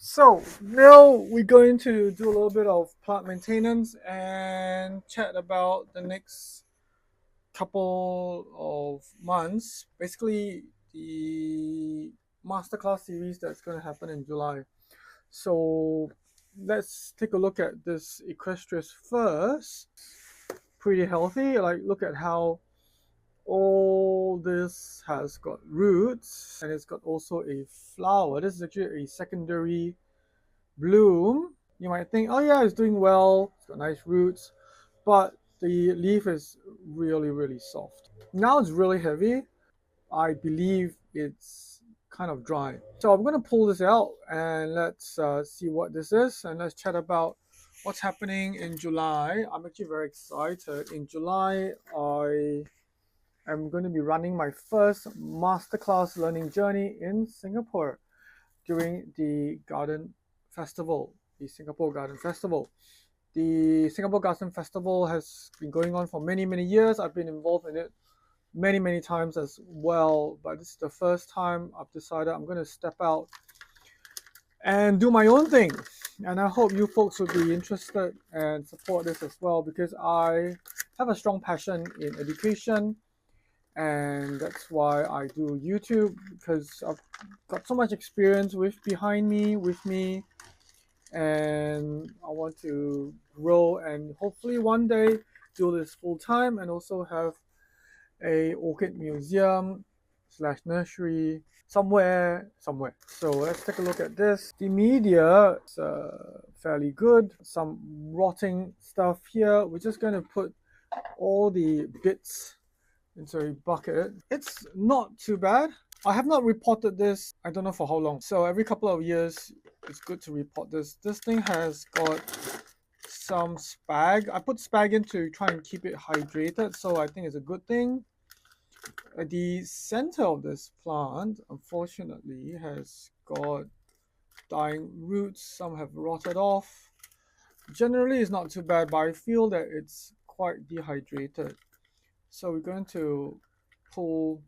So now we're going to do a little bit of plant maintenance and chat about the next couple of months. Basically, the Masterclass series that's going to happen in July. So let's take a look at this Equestris first. Pretty healthy. Like, look at how all this has got roots and it's got also a flower. This is actually a secondary bloom. You might think, oh yeah, it's doing well, it's got nice roots, but the leaf is really soft. Now it's really heavy. I believe it's kind of dry. So I'm going to pull this out and let's see what this is, and let's chat about what's happening in July. I'm actually very excited. In July, I'm going to be running my first masterclass learning journey in Singapore during the Garden Festival, the Singapore Garden Festival. The Singapore Garden Festival has been going on for many years. I've been involved in it many times as well, but this is the first time I've decided I'm going to step out and do my own thing. And I hope you folks will be interested and support this as well, because I have a strong passion in education, and that's why I do YouTube, because I've got so much experience behind me, and I want to grow and hopefully one day do this full time and also have a orchid museum / nursery somewhere. So let's take a look at this. The media is fairly good. Some rotting stuff here. We're just going to put all the bits into a bucket. It's not too bad. I have not repotted this, I don't know for how long. So every couple of years, it's good to repot this. This thing has got some spag. I put spag in to try and keep it hydrated, so I think it's a good thing. The center of this plant, unfortunately, has got dying roots. Some have rotted off. Generally, it's not too bad, but I feel that it's quite dehydrated. So we're going to pull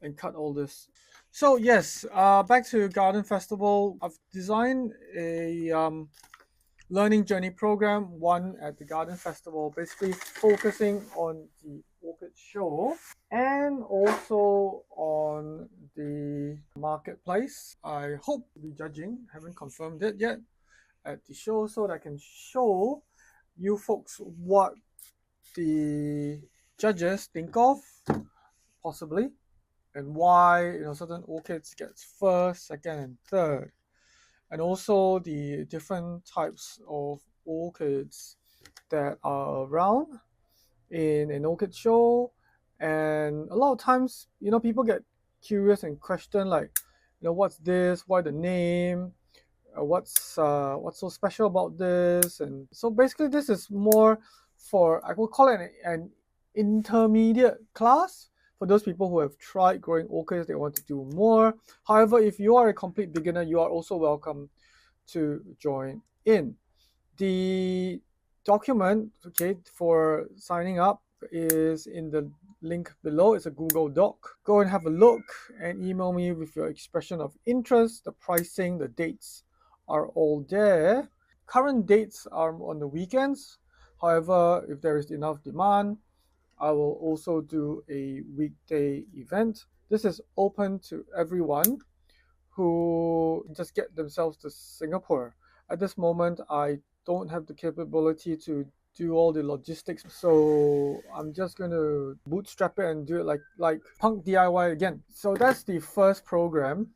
and cut all this. So yes, back to Garden Festival. I've designed a learning journey program, one at the Garden Festival, basically focusing on the orchid show and also on the marketplace. I hope to be judging, haven't confirmed it yet, at the show, so that I can show you folks what the judges think of, possibly, and why certain orchids gets first, second, and third, and also the different types of orchids that are around in an orchid show. And a lot of times, people get curious and question, like, what's this? Why the name? What's so special about this? And so basically, this is more for, I would call it an intermediate class for those people who have tried growing orchids, they want to do more. However, if you are a complete beginner, you are also welcome to join in. The document, for signing up is in the link below. It's a Google Doc. Go and have a look and email me with your expression of interest. The pricing, the dates are all there. Current dates are on the weekends. However, if there is enough demand, I will also do a weekday event. This is open to everyone who just get themselves to Singapore. At this moment, I don't have the capability to do all the logistics, so I'm just going to bootstrap it and do it like punk DIY again. So that's the first program.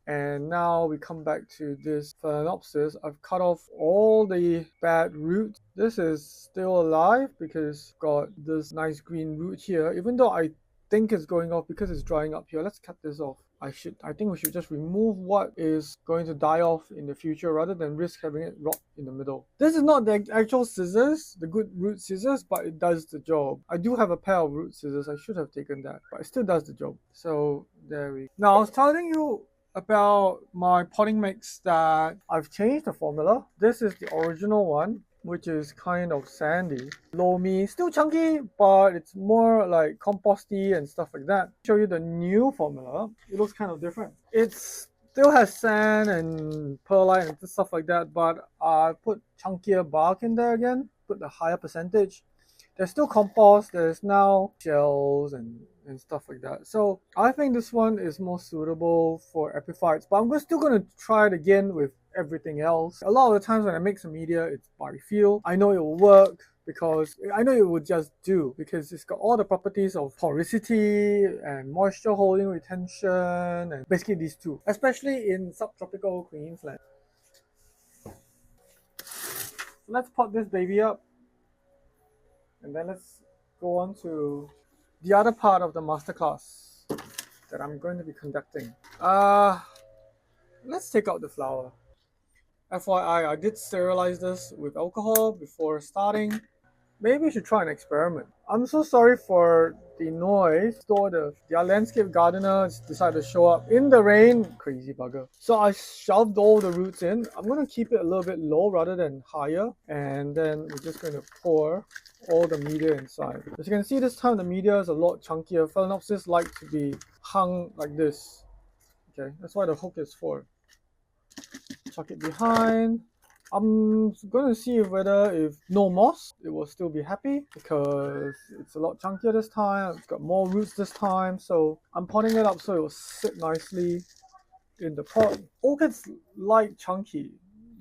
And now we come back to this phalaenopsis. I've cut off all the bad roots. This is still alive because it's got this nice green root here, even though I think it's going off because it's drying up here. Let's cut this off. I think we should just remove what is going to die off in the future rather than risk having it rot in the middle. This is not the actual scissors, the good root scissors, but it does the job. I do have a pair of root scissors. I should have taken that, but it still does the job. So there we go. Now I was telling you about my potting mix that I've changed the formula. This is the original one, which is kind of sandy, loamy, still chunky, but it's more like composty and stuff like that. Show you the new formula. It looks kind of different. It's still has sand and perlite and stuff like that, but I put chunkier bark in there again, put a higher percentage. There's still compost, there's now shells and stuff like that. So I think this one is more suitable for epiphytes, but I'm still going to try it again with everything else. A lot of the times when I make some media, it's by feel. I know it will work because I know it would just do because it's got all the properties of porosity and moisture holding retention and basically these two, especially in subtropical Queensland. Let's pot this baby up and then let's go on to the other part of the masterclass that I'm going to be conducting. Let's take out the flower. FYI, I did sterilize this with alcohol before starting. Maybe you should try an experiment. I'm so sorry for the noise. The landscape gardener decided to show up in the rain. Crazy bugger. So I shoved all the roots in. I'm going to keep it a little bit low rather than higher. And then we're just going to pour all the media inside. As you can see, this time the media is a lot chunkier. Phalaenopsis like to be hung like this. Okay, that's why the hook is for. Chuck it behind. I'm going to see whether if no moss, it will still be happy because it's a lot chunkier this time. It's got more roots this time. So I'm potting it up so it will sit nicely in the pot. Orchids like chunky.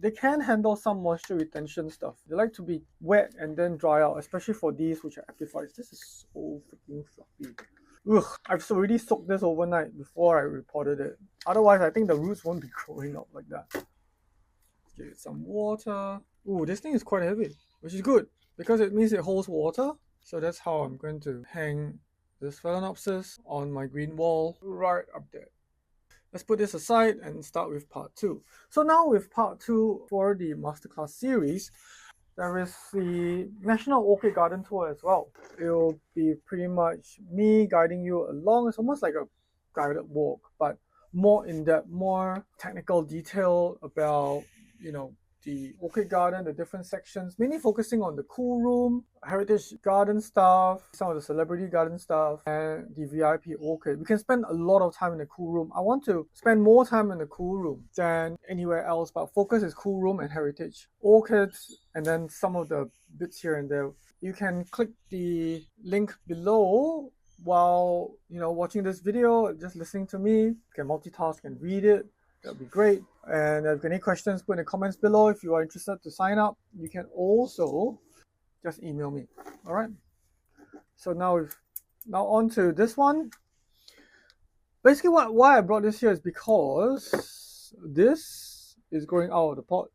They can handle some moisture retention stuff. They like to be wet and then dry out, especially for these which are epiphytes. This is so freaking fluffy. Ugh, I've already soaked this overnight before I repotted it. Otherwise, I think the roots won't be growing up like that. Give it some water. Ooh, this thing is quite heavy, which is good because it means it holds water. So that's how I'm going to hang this phalaenopsis on my green wall right up there. Let's put this aside and start with part 2. So now with part 2 for the masterclass series, there is the National Orchid Garden Tour as well. It will be pretty much me guiding you along. It's almost like a guided walk, but more in-depth, more technical detail about the orchid garden, the different sections, mainly focusing on the cool room, heritage garden stuff, some of the celebrity garden stuff, and the VIP orchid. We can spend a lot of time in the cool room. I want to spend more time in the cool room than anywhere else, but focus is cool room and heritage. Orchids, and then some of the bits here and there. You can click the link below while watching this video, just listening to me. You can multitask and read it. That would be great. And if you have any questions, put in the comments below. If you are interested to sign up, you can also just email me. All right. So now on to this one. Basically, why I brought this here is because this is growing out of the pot,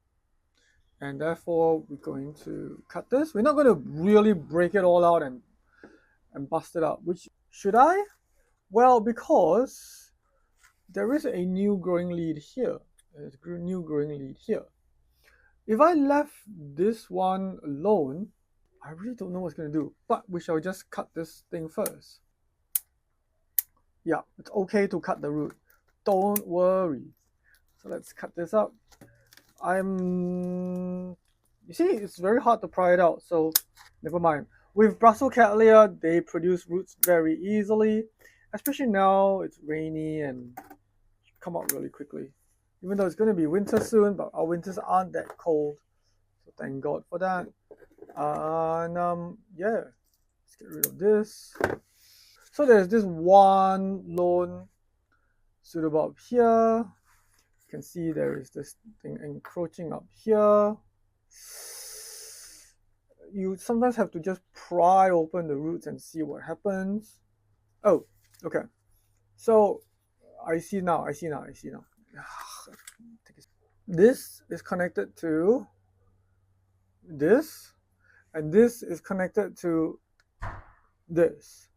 and therefore we're going to cut this. We're not going to really break it all out and bust it up. Which should I? Well, because there is a new growing lead here. There's a new growing lead here. If I left this one alone, I really don't know what's going to do. But we shall just cut this thing first. Yeah, it's okay to cut the root. Don't worry. So let's cut this up. You see, it's very hard to pry it out, so never mind. With Brussels Cattleya, they produce roots very easily. Especially now, it's rainy and come out really quickly. Even though it's going to be winter soon, but our winters aren't that cold. So thank God for that. And yeah, let's get rid of this. So there's this one lone pseudobulb up here. You can see there is this thing encroaching up here. You sometimes have to just pry open the roots and see what happens. Oh, okay. So I see now. This is connected to this, and this is connected to this.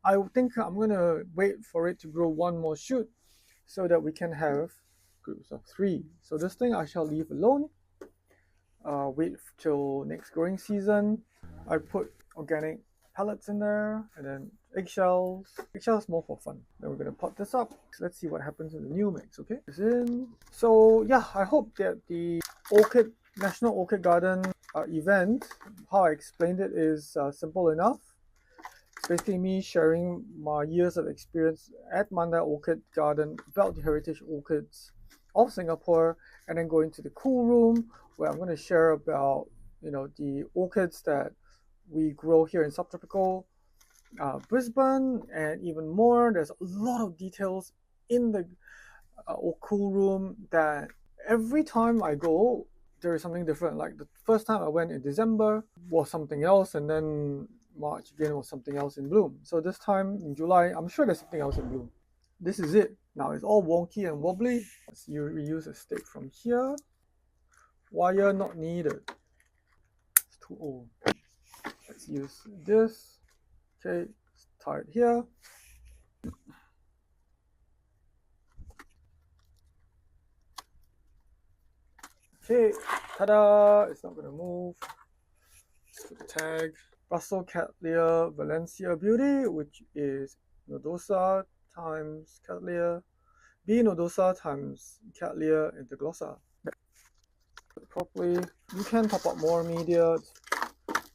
I think I'm gonna wait for it to grow one more shoot so that we can have groups of 3. So this thing I shall leave alone. Wait till next growing season. I put organic pellets in there and then eggshells. Eggshells more for fun. Then we're gonna pot this up. So let's see what happens in the new mix. Okay, it's in. So yeah, I hope that the National Orchid Garden event, how I explained it, is simple enough. It's basically me sharing my years of experience at Mandai Orchid Garden about the heritage orchids of Singapore, and then going to the cool room where I'm going to share about the orchids that we grow here in subtropical Brisbane, and even more. There's a lot of details in the cool room that every time I go, there is something different. Like the first time I went in December was something else, and then March again was something else in bloom. So this time in July, I'm sure there's something else in bloom. This is it. Now it's all wonky and wobbly. Let's reuse a stick from here. Wire not needed. It's too old. Let's use this. Okay, tie it here. Okay, ta-da! It's not gonna move. Let's put the tag. Russell Cattleya Valencia Beauty, which is nodosa times Cattleya, B nodosa times Cattleya interglossa. Properly. You can top up more media.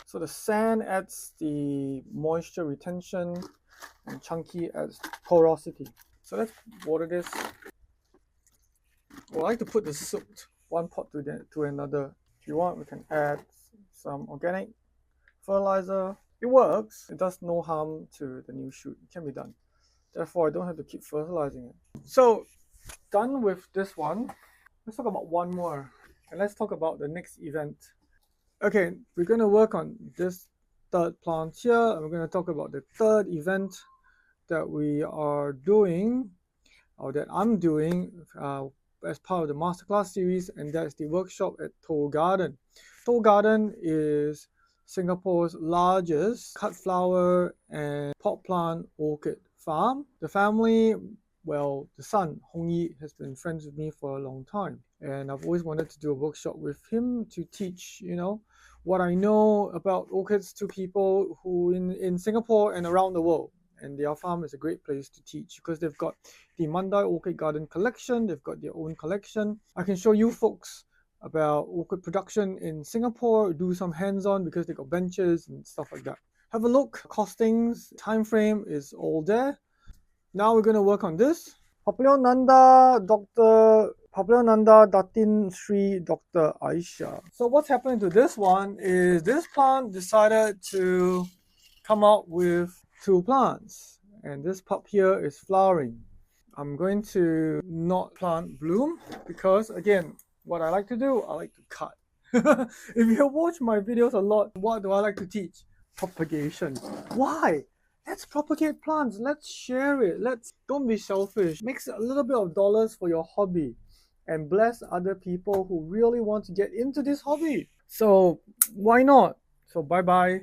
So the sand adds the moisture retention, and chunky adds porosity. So let's water this. I like to put the soot one pot to another. If you want, we can add some organic fertilizer. It works. It does no harm to the new shoot. It can be done. Therefore, I don't have to keep fertilizing it. So, done with this one. Let's talk about one more. And let's talk about the next event. Okay, we're going to work on this third plant here. And we're going to talk about the third event that we are doing, or that I'm doing as part of the Masterclass series, and that's the workshop at Toh Garden. Toh Garden is Singapore's largest cut flower and pot plant orchid farm. The family, well, the son, Hong Yi, has been friends with me for a long time. And I've always wanted to do a workshop with him to teach, what I know about orchids to people who in Singapore and around the world. And their farm is a great place to teach because they've got the Mandai Orchid Garden collection. They've got their own collection. I can show you folks about orchid production in Singapore, do some hands-on because they got benches and stuff like that. Have a look. Costings, time frame is all there. Now we're going to work on this. Papilionanda Datin Sri Dr. Aisha. So what's happening to this one is this plant decided to come out with two plants, and this pup here is flowering. I'm going to not plant bloom because, again, what I like to do, I like to cut. If you watch my videos a lot, what do I like to teach? Propagation. Why? Let's propagate plants. Let's share it. Don't be selfish. Make a little bit of dollars for your hobby and bless other people who really want to get into this hobby. So why not? So bye-bye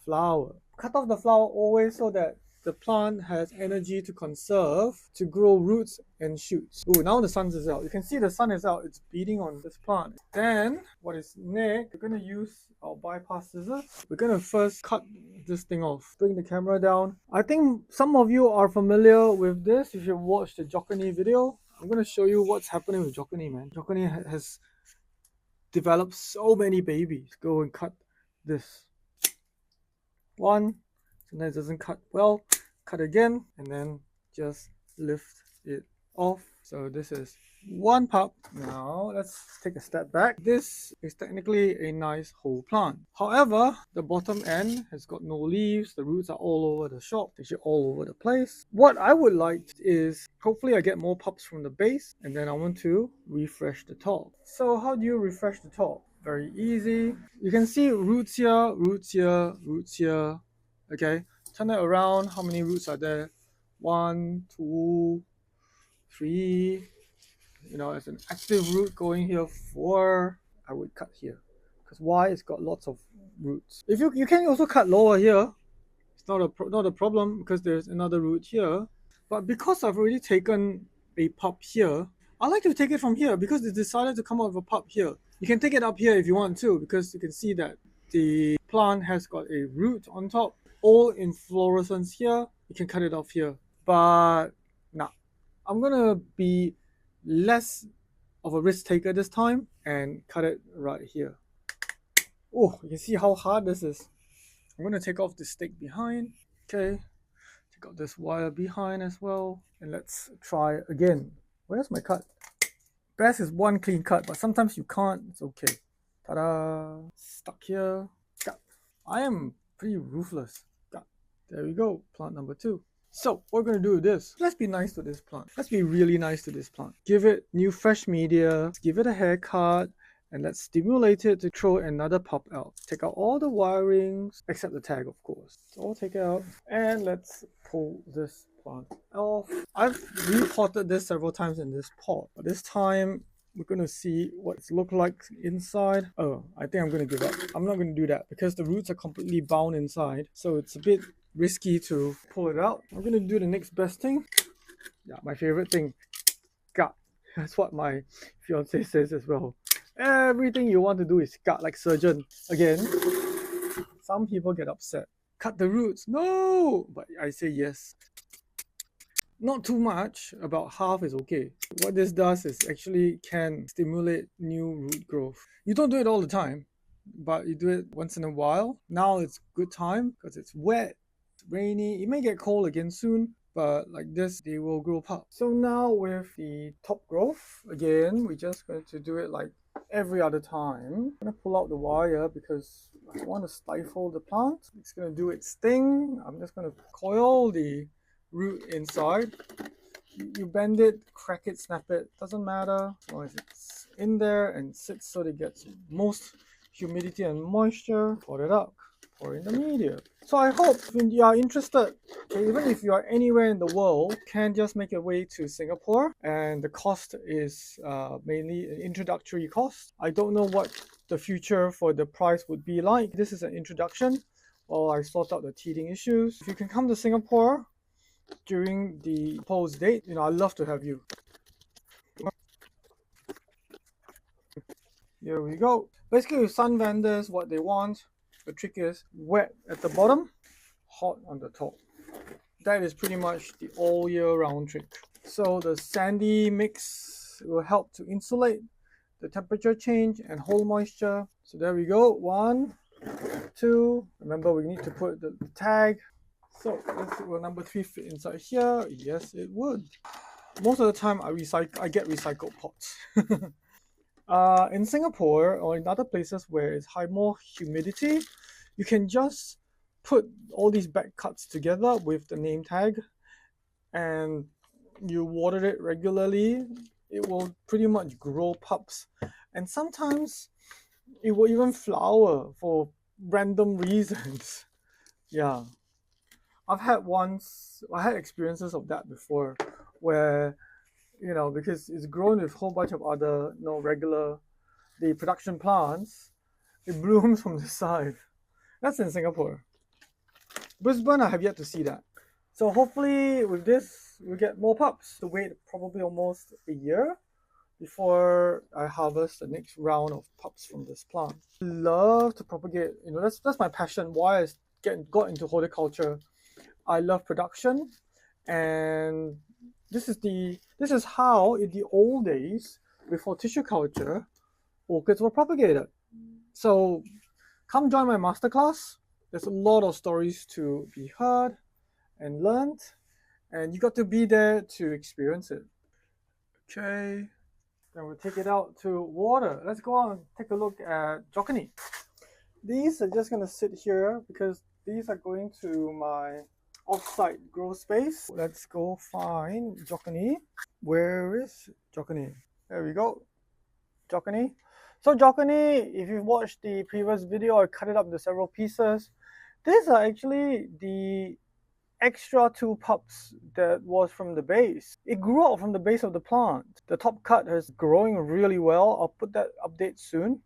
flower. Cut off the flower always so that the plant has energy to conserve, to grow roots and shoots. Ooh, now the sun is out. You can see the sun is out. It's beating on this plant. Then, what is next? We're going to use our bypass scissors. We're going to first cut this thing off. Bring the camera down. I think some of you are familiar with this. If you watched the Jokani video, I'm going to show you what's happening with Jokani, man. Jokani has developed so many babies. Go and cut this. One, sometimes it doesn't cut well, cut again, and then just lift it off. So this is one pup. Now let's take a step back. This is technically a nice whole plant. However, the bottom end has got no leaves. The roots are all over the shop. They're all over the place. What I would like is, hopefully I get more pups from the base, and then I want to refresh the top. So how do you refresh the top? Very easy. You can see roots here, roots here, roots here. Okay, turn it around. How many roots are there? 1, 2, 3. As an active root going here, 4. I would cut here because why? It's got lots of roots. If you can also cut lower here. It's not a problem because there's another root here. But because I've already taken a pup here, I like to take it from here because they decided to come out with a pup here. You can take it up here if you want to, because you can see that the plant has got a root on top, all inflorescence here. You can cut it off here, but nah, I'm gonna be less of a risk taker this time and cut it right here. Oh, you can see how hard this is. I'm gonna take off the stick behind. Okay, take out this wire behind as well, and let's try again. Where's my cut? best is one clean cut, but sometimes you can't. It's okay. Ta-da! Stuck here. Cut. I am pretty ruthless. Cut. There we go. Plant number 2. So what we're going to do with this, let's be nice to this plant. Let's be really nice to this plant. Give it new fresh media, give it a haircut, and let's stimulate it to throw another pup out. Take out all the wirings, except the tag, of course. So I'll take it out, and let's pull this plant off. I've repotted this several times in this pot, but this time we're going to see what it's look like inside. Oh, I think I'm going to give up. I'm not going to do that because the roots are completely bound inside, so it's a bit risky to pull it out. I'm going to do the next best thing. Yeah, my favorite thing. Cut. That's what my fiance says as well. Everything you want to do is cut, like surgeon. Again, some people get upset. Cut the roots. No! But I say yes. Not too much, about half is okay. What this does is actually can stimulate new root growth. You don't do it all the time, but you do it once in a while. Now it's good time because it's wet, it's rainy. It may get cold again soon, but like this, they will grow pups. So now with the top growth, again, we're just going to do it like every other time. I'm going to pull out the wire because I don't want to stifle the plant. It's going to do its thing. I'm just going to coil the root inside. You bend it, crack it, snap it, doesn't matter as long as it's in there and sits so that it gets most humidity and moisture. Pour it up, pour in the media. So I hope when you are interested, okay, even if you are anywhere in the world, can just make your way to Singapore, and the cost is mainly an introductory cost. I don't know what the future for the price would be like. This is an introduction while I sort out the teething issues. If you can come to Singapore during the proposed date, I'd love to have you. Here we go. Basically with sun vendors, what they want, the trick is wet at the bottom, hot on the top. That is pretty much the all year round trick. So the sandy mix will help to insulate the temperature change and hold moisture. So there we go. 1, 2. Remember, we need to put the tag. So will number 3 fit inside here? Yes, it would. Most of the time I get recycled pots. In Singapore or in other places where it's more humidity, you can just put all these back cuts together with the name tag and you water it regularly. It will pretty much grow pups, and sometimes it will even flower for random reasons. Yeah. I had experiences of that before where, because it's grown with a whole bunch of other, the production plants, it blooms from the side. That's in Singapore. Brisbane, I have yet to see that. So hopefully with this, we'll get more pups. To wait probably almost a year before I harvest the next round of pups from this plant. I love to propagate. That's my passion. Why I got into horticulture. I love production, and this is how in the old days before tissue culture, orchids were propagated. So come join my masterclass. There's a lot of stories to be heard and learned, and you got to be there to experience it. Okay, then we'll take it out to water. Let's go on and take a look at Jocony. These are just going to sit here because these are going to my off-site grow space. Let's go find Jocony. Where is Jocony? There we go. Jocony. So Jocony, if you've watched the previous video, I cut it up into several pieces. These are actually the extra 2 pups that was from the base. It grew out from the base of the plant. The top cut is growing really well. I'll put that update soon.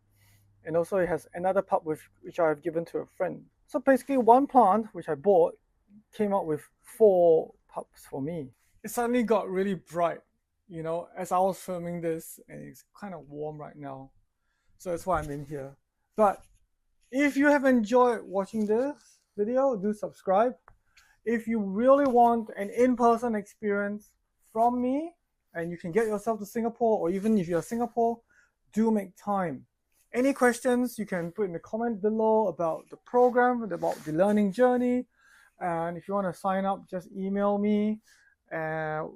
And also it has another pup which I have given to a friend. So basically one plant which I bought came out with 4 pups for me. It suddenly got really bright, as I was filming this, and it's kind of warm right now. So that's why I'm in here. But if you have enjoyed watching this video, do subscribe. If you really want an in-person experience from me, and you can get yourself to Singapore, or even if you're Singapore, do make time. Any questions you can put in the comment below about the program, about the learning journey. And if you want to sign up, just email me and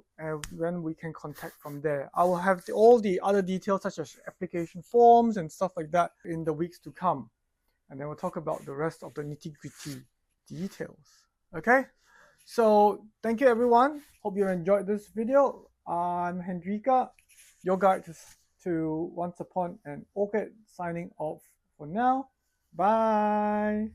then we can contact from there. I will have all the other details such as application forms and stuff like that in the weeks to come. And then we'll talk about the rest of the nitty-gritty details. Okay? So thank you everyone. Hope you enjoyed this video. I'm Hendrika, your guide to Once Upon an Orchid, signing off for now. Bye.